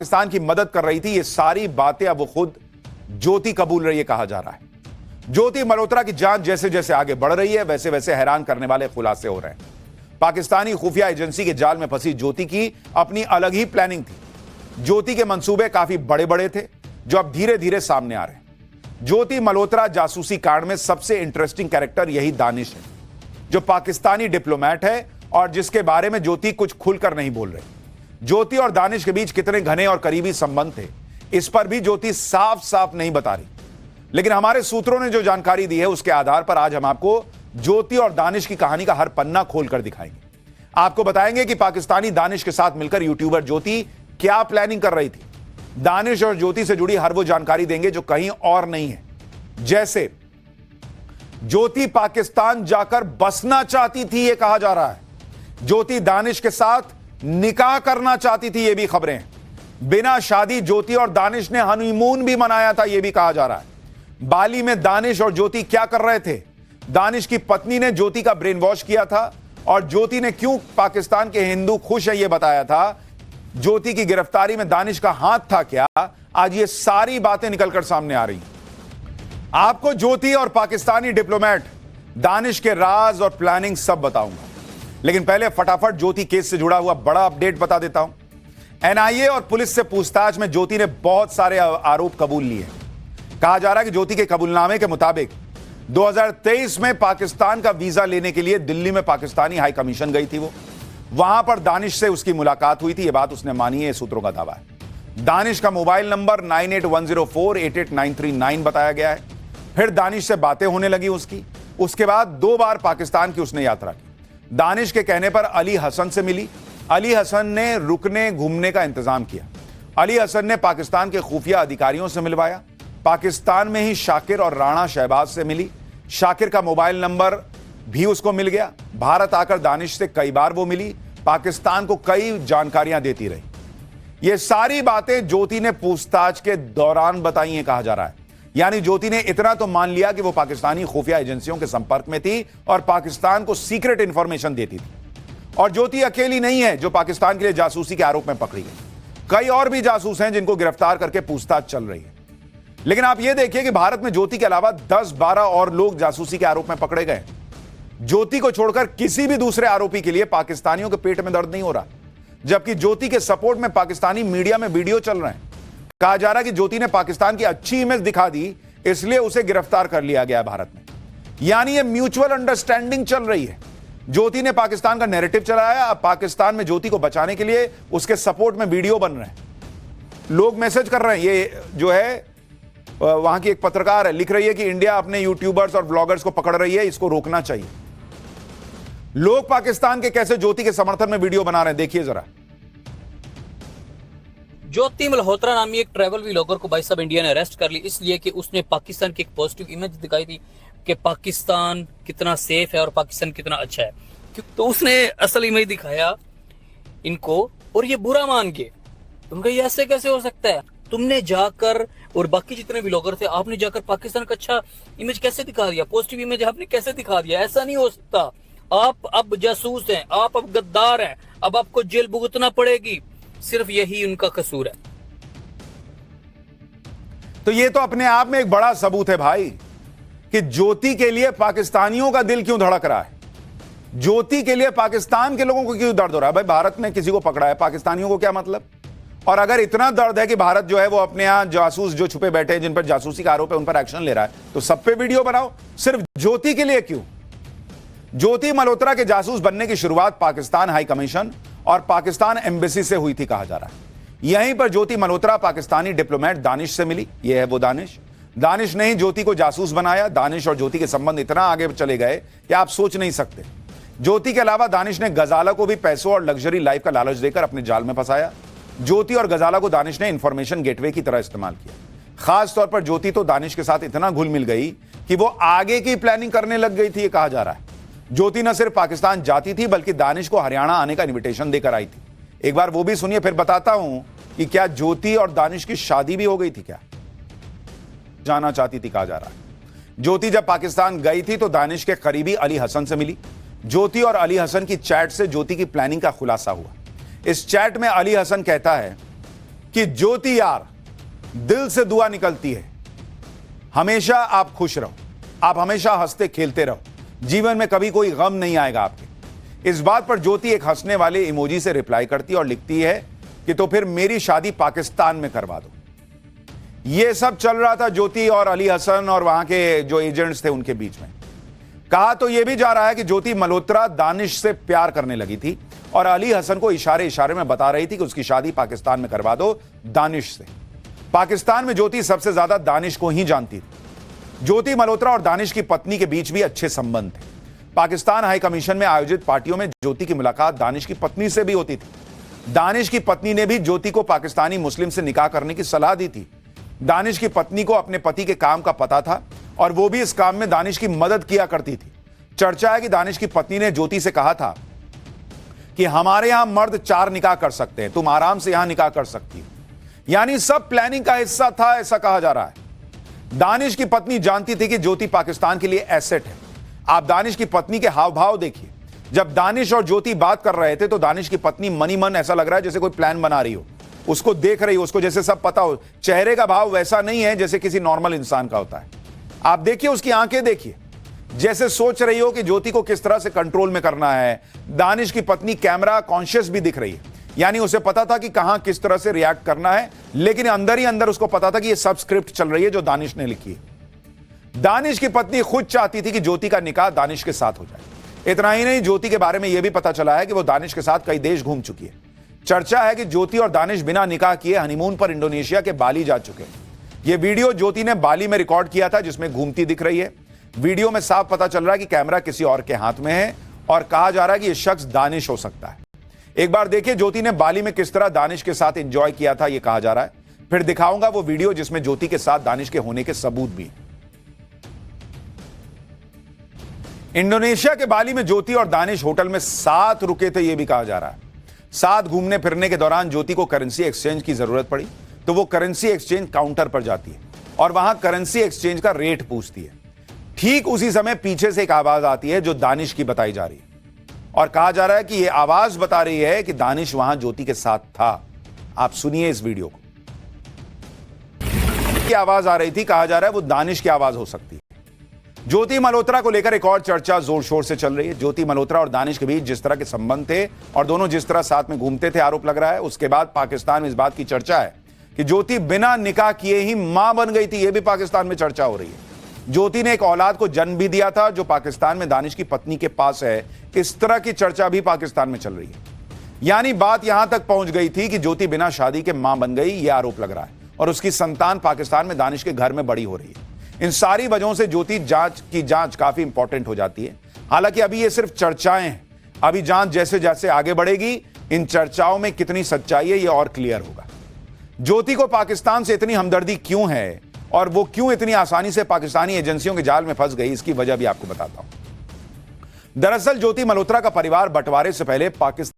पाकिस्तान की मदद कर रही थी, ये सारी बातें अब वो खुद ज्योति कबूल रही है कहा जा रहा है। ज्योति मल्होत्रा की जांच जैसे जैसे आगे बढ़ रही है वैसे वैसे हैरान करने वाले खुलासे हो रहे हैं। पाकिस्तानी खुफिया एजेंसी के जाल में फंसी ज्योति की अपनी अलग ही प्लानिंग थी। ज्योति के मंसूबे काफी बड़े बड़े थे जो अब धीरे धीरे सामने आ रहे हैं। ज्योति मल्होत्रा जासूसी कांड में सबसे इंटरेस्टिंग कैरेक्टर यही दानिश है, जो पाकिस्तानी डिप्लोमेट है और जिसके बारे में ज्योति कुछ खुलकर नहीं बोल रही। ज्योति और दानिश के बीच कितने घने और करीबी संबंध थे, इस पर भी ज्योति साफ साफ नहीं बता रही। लेकिन हमारे सूत्रों ने जो जानकारी दी है उसके आधार पर आज हम आपको ज्योति और दानिश की कहानी का हर पन्ना खोलकर दिखाएंगे। आपको बताएंगे कि पाकिस्तानी दानिश के साथ मिलकर यूट्यूबर ज्योति क्या प्लानिंग कर रही थी। दानिश और ज्योति से जुड़ी हर वो जानकारी देंगे जो कहीं और नहीं है। जैसे ज्योति पाकिस्तान जाकर बसना चाहती थी, यह कहा जा रहा है। ज्योति दानिश के साथ निकाह करना चाहती थी, यह भी खबरें हैं। बिना शादी ज्योति और दानिश ने हनीमून भी मनाया था, यह भी कहा जा रहा है। बाली में दानिश और ज्योति क्या कर रहे थे? दानिश की पत्नी ने ज्योति का ब्रेन वॉश किया था और ज्योति ने क्यों पाकिस्तान के हिंदू खुश है यह बताया था। ज्योति की गिरफ्तारी में दानिश का हाथ था क्या? आज ये सारी बातें निकलकर सामने आ रही हैं। आपको ज्योति और पाकिस्तानी डिप्लोमेट दानिश के राज और प्लानिंग सब बताऊंगा, लेकिन पहले फटाफट ज्योति केस से जुड़ा हुआ बड़ा अपडेट बता देता हूं। एनआईए और पुलिस से पूछताछ में ज्योति ने बहुत सारे आरोप कबूल लिए। कहा जा रहा है कि ज्योति के कबूलनामे के मुताबिक 2023 में पाकिस्तान का वीजा लेने के लिए दिल्ली में पाकिस्तानी हाई कमीशन गई थी। वो वहां पर दानिश से उसकी मुलाकात हुई थी, यह बात उसने मानी है, सूत्रों का दावा है। दानिश का मोबाइल नंबर 9810488939 बताया गया है। फिर दानिश से बातें होने लगी उसकी। उसके बाद 2 बार पाकिस्तान की उसने यात्रा की। दानिश के कहने पर अली हसन से मिली। अली हसन ने रुकने घूमने का इंतजाम किया। अली हसन ने पाकिस्तान के खुफिया अधिकारियों से मिलवाया। पाकिस्तान में ही शाकिर और राणा शहबाज से मिली। शाकिर का मोबाइल नंबर भी उसको मिल गया। भारत आकर दानिश से कई बार वो मिली, पाकिस्तान को कई जानकारियां देती रही। ये सारी बातें ज्योति ने पूछताछ के दौरान बताई हैं, कहा जा रहा है। यानी ज्योति ने इतना तो मान लिया कि वो पाकिस्तानी खुफिया एजेंसियों के संपर्क में थी और पाकिस्तान को सीक्रेट इंफॉर्मेशन देती थी। और ज्योति अकेली नहीं है जो पाकिस्तान के लिए जासूसी के आरोप में पकड़ी गई। कई और भी जासूस हैं जिनको गिरफ्तार करके पूछताछ चल रही है। लेकिन आप यह देखिए कि भारत में ज्योति के अलावा 10-12 और लोग जासूसी के आरोप में पकड़े गए। ज्योति को छोड़कर किसी भी दूसरे आरोपी के लिए पाकिस्तानियों के पेट में दर्द नहीं हो रहा, जबकि ज्योति के सपोर्ट में पाकिस्तानी मीडिया में वीडियो चल रहे हैं। कहा जा रहा है कि ज्योति ने पाकिस्तान की अच्छी इमेज दिखा दी, इसलिए उसे गिरफ्तार कर लिया गया भारत में। यानी यह म्यूचुअल अंडरस्टैंडिंग चल रही है। ज्योति ने पाकिस्तान का नैरेटिव चलाया, अब पाकिस्तान में ज्योति को बचाने के लिए उसके सपोर्ट में वीडियो बन रहे हैं। लोग मैसेज कर रहे हैं। ये जो है वहां की एक पत्रकार है, लिख रही है कि इंडिया अपने यूट्यूबर्स और ब्लॉगर्स को पकड़ रही है, इसको रोकना चाहिए। लोग पाकिस्तान के कैसे ज्योति के समर्थन में वीडियो बना रहे हैं, देखिए जरा। ज्योति मल्होत्रा नामी एक ट्रैवल व्लॉगर को भाई साहब इंडिया ने अरेस्ट कर ली, इसलिए कि उसने पाकिस्तान की एक पॉजिटिव इमेज दिखाई थी कि पाकिस्तान कितना सेफ है और पाकिस्तान कितना अच्छा है। तो उसने असल इमेज दिखाया इनको और ये बुरा मान के उनका ये ऐसे कैसे हो सकता है। तुमने जाकर और बाकी जितने व्लॉगर थे, आपने जाकर पाकिस्तान का अच्छा इमेज कैसे दिखा दिया, पॉजिटिव इमेज आपने कैसे दिखा दिया। ऐसा नहीं हो सकता। आप अब जासूस हैं, आप अब गद्दार हैं, अब आपको जेल भुगतना पड़ेगी। सिर्फ यही उनका कसूर है। तो ये तो अपने आप में एक बड़ा सबूत है भाई कि ज्योति के लिए पाकिस्तानियों का दिल क्यों धड़क रहा है। ज्योति के लिए पाकिस्तान के लोगों को क्यों दर्द हो रहा है। भाई भारत ने किसी को पकड़ा है, पाकिस्तानियों को क्या मतलब। और अगर इतना दर्द है कि भारत जो है वो अपने यहां जासूस जो छुपे बैठे हैं, जिन पर जासूसी का आरोप है, उन पर एक्शन ले रहा है, तो सब पे वीडियो बनाओ। सिर्फ ज्योति के लिए क्यों? ज्योति मल्होत्रा के जासूस बनने की शुरुआत पाकिस्तान हाई कमीशन और पाकिस्तान एम्बेसी से हुई थी, कहा जा रहा है। यहीं पर ज्योति मल्होत्रा पाकिस्तानी डिप्लोमेट दानिश से मिली। यह है वो दानिश। दानिश ने ही ज्योति को जासूस बनाया। दानिश और ज्योति के संबंध इतना आगे चले गए कि आप सोच नहीं सकते। ज्योति के अलावा दानिश ने गजाला को भी पैसों और लग्जरी लाइफ का लालच देकर अपने जाल में फंसाया। ज्योति और गजाला को दानिश ने इंफॉर्मेशन गेटवे की तरह इस्तेमाल किया। खास तौर पर ज्योति तो दानिश के साथ इतना घुल मिल गई कि वो आगे की प्लानिंग करने लग गई थी, ये कहा जा रहा है। ज्योति न सिर्फ पाकिस्तान जाती थी बल्कि दानिश को हरियाणा आने का इनविटेशन देकर आई थी। एक बार वो भी सुनिए, फिर बताता हूं कि क्या ज्योति और दानिश की शादी भी हो गई थी, क्या जाना चाहती थी, कहा जा रहा है। ज्योति जब पाकिस्तान गई थी तो दानिश के करीबी अली हसन से मिली। ज्योति और अली हसन की चैट से ज्योति की प्लानिंग का खुलासा हुआ। इस चैट में अली हसन कहता है कि ज्योति यार, दिल से दुआ निकलती है, हमेशा आप खुश रहो, आप हमेशा हंसते खेलते रहो, जीवन में कभी कोई गम नहीं आएगा आपके। इस बात पर ज्योति एक हंसने वाले इमोजी से रिप्लाई करती है और लिखती है कि तो फिर मेरी शादी पाकिस्तान में करवा दो। यह सब चल रहा था ज्योति और अली हसन और वहां के जो एजेंट्स थे उनके बीच में। कहा तो यह भी जा रहा है कि ज्योति मल्होत्रा दानिश से प्यार करने लगी थी और अली हसन को इशारे इशारे में बता रही थी कि उसकी शादी पाकिस्तान में करवा दो दानिश से। पाकिस्तान में ज्योति सबसे ज्यादा दानिश को ही जानती थी। ज्योति मल्होत्रा और दानिश की पत्नी के बीच भी अच्छे संबंध थे। पाकिस्तान हाई कमीशन में आयोजित पार्टियों में ज्योति की मुलाकात दानिश की पत्नी से भी होती थी। दानिश की पत्नी ने भी ज्योति को पाकिस्तानी मुस्लिम से निकाह करने की सलाह दी थी। दानिश की पत्नी को अपने पति के काम का पता था और वो भी इस काम में दानिश की मदद किया करती थी। चर्चा है कि दानिश की पत्नी ने ज्योति से कहा था कि हमारे यहां मर्द 4 निकाह कर सकते हैं, तुम आराम से यहां निकाह कर सकती हो। यानी सब प्लानिंग का हिस्सा था, ऐसा कहा जा रहा है। दानिश की पत्नी जानती थी कि ज्योति पाकिस्तान के लिए एसेट है। आप दानिश की पत्नी के हाव भाव देखिए। जब दानिश और ज्योति बात कर रहे थे तो दानिश की पत्नी मनी मन ऐसा लग रहा है जैसे कोई प्लान बना रही हो, उसको देख रही हो, उसको जैसे सब पता हो। चेहरे का भाव वैसा नहीं है जैसे किसी नॉर्मल इंसान का होता है। आप देखिए उसकी आंखें देखिए, जैसे सोच रही हो कि ज्योति को किस तरह से कंट्रोल में करना है। दानिश की पत्नी कैमरा कॉन्शियस भी दिख रही है, यानी उसे पता था कि कहां किस तरह से रिएक्ट करना है, लेकिन अंदर ही अंदर उसको पता था कि यह सब स्क्रिप्ट चल रही है जो दानिश ने लिखी है। दानिश की पत्नी खुद चाहती थी कि ज्योति का निकाह दानिश के साथ हो जाए। इतना ही नहीं, ज्योति के बारे में यह भी पता चला है कि वो दानिश के साथ कई देश घूम चुकी है। चर्चा है कि ज्योति और दानिश बिना निकाह किए हनीमून पर इंडोनेशिया के बाली जा चुके हैं। यह वीडियो ज्योति ने बाली में रिकॉर्ड किया था, जिसमें घूमती दिख रही है। वीडियो में साफ पता चल रहा है कि कैमरा किसी और के हाथ में है और कहा जा रहा है कि यह शख्स दानिश हो सकता है। एक बार देखिए ज्योति ने बाली में किस तरह दानिश के साथ एंजॉय किया था, यह कहा जा रहा है। फिर दिखाऊंगा वो वीडियो जिसमें ज्योति के साथ दानिश के होने के सबूत भी हैं। इंडोनेशिया के बाली में ज्योति और दानिश होटल में साथ रुके थे, यह भी कहा जा रहा है। साथ घूमने फिरने के दौरान ज्योति को करेंसी एक्सचेंज की जरूरत पड़ी तो वो करेंसी एक्सचेंज काउंटर पर जाती है और वहां करेंसी एक्सचेंज का रेट पूछती है। ठीक उसी समय पीछे से एक आवाज आती है जो दानिश की बताई जा रही है और कहा जा रहा है कि यह आवाज बता रही है कि दानिश वहां ज्योति के साथ था। आप सुनिए इस वीडियो को। की आवाज आ रही थी, कहा जा रहा है वो दानिश की आवाज हो सकती है। ज्योति मल्होत्रा को लेकर एक और चर्चा जोर शोर से चल रही है। ज्योति मल्होत्रा और दानिश के बीच जिस तरह के संबंध थे और दोनों जिस तरह साथ में घूमते थे, आरोप लग रहा है। उसके बाद पाकिस्तान में इस बात की चर्चा है कि ज्योति बिना निकाह किए ही मां बन गई थी। यह भी पाकिस्तान में चर्चा हो रही है। ज्योति ने एक औलाद को जन्म भी दिया था जो पाकिस्तान में दानिश की पत्नी के पास है। इस तरह की चर्चा भी पाकिस्तान में चल रही है। यानी बात यहां तक पहुंच गई थी कि ज्योति बिना शादी के मां बन गई, यह आरोप लग रहा है और उसकी संतान पाकिस्तान में दानिश के घर में बड़ी हो रही है। इन सारी वजहों से ज्योति जांच काफी इंपॉर्टेंट हो जाती है। हालांकि अभी ये सिर्फ चर्चाएं हैं। अभी जांच जैसे जैसे आगे बढ़ेगी, इन चर्चाओं में कितनी सच्चाई है ये और क्लियर होगा। ज्योति को पाकिस्तान से इतनी हमदर्दी क्यों है और वो क्यों इतनी आसानी से पाकिस्तानी एजेंसियों के जाल में फंस गई, इसकी वजह भी आपको बताता हूं। दरअसल ज्योति मल्होत्रा का परिवार बंटवारे से पहले पाकिस्तान